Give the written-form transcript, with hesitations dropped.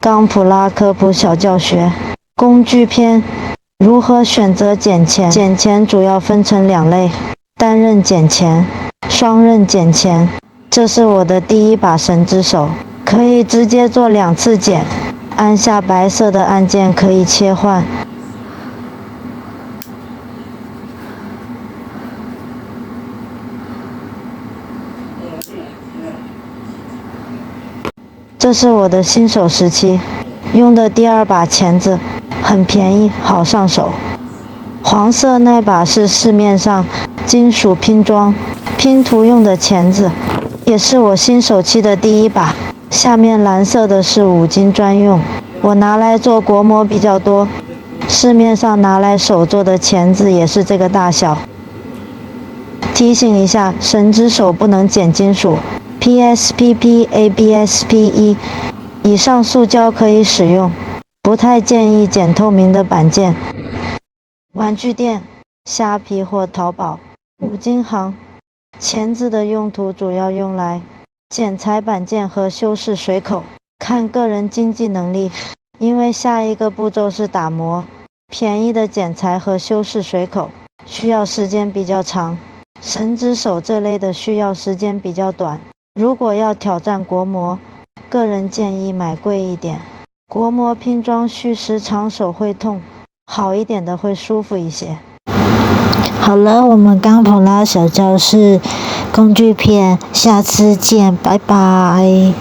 钢普拉科普小教学工具篇：如何选择剪钳？剪钳主要分成2类：单刃剪钳、双刃剪钳。这是我的第一把绳之手，可以直接做2次剪。按下白色的按键可以切换。这是我的新手时期用的第2把钳子，很便宜，好上手。黄色那把是市面上金属拼装拼图用的钳子，也是我新手期的第1把。下面蓝色的是5金专用，我拿来做国模比较多。市面上拿来手做的钳子也是这个大小。提醒一下，绳之手不能剪金属。PSPP、ABS-PE 以上塑胶可以使用，不太建议剪透明的板件。玩具店、虾皮或淘宝5金行。钳子的用途主要用来剪裁板件和修饰水口，看个人经济能力。因为下一个步骤是打磨，便宜的剪裁和修饰水口需要时间比较长，绳之手这类的需要时间比较短。如果要挑战国模，个人建议买贵一点。国模拼装需时长手会痛，好一点的会舒服一些。好了，我们钢普拉小教室工具篇，下次见，拜拜。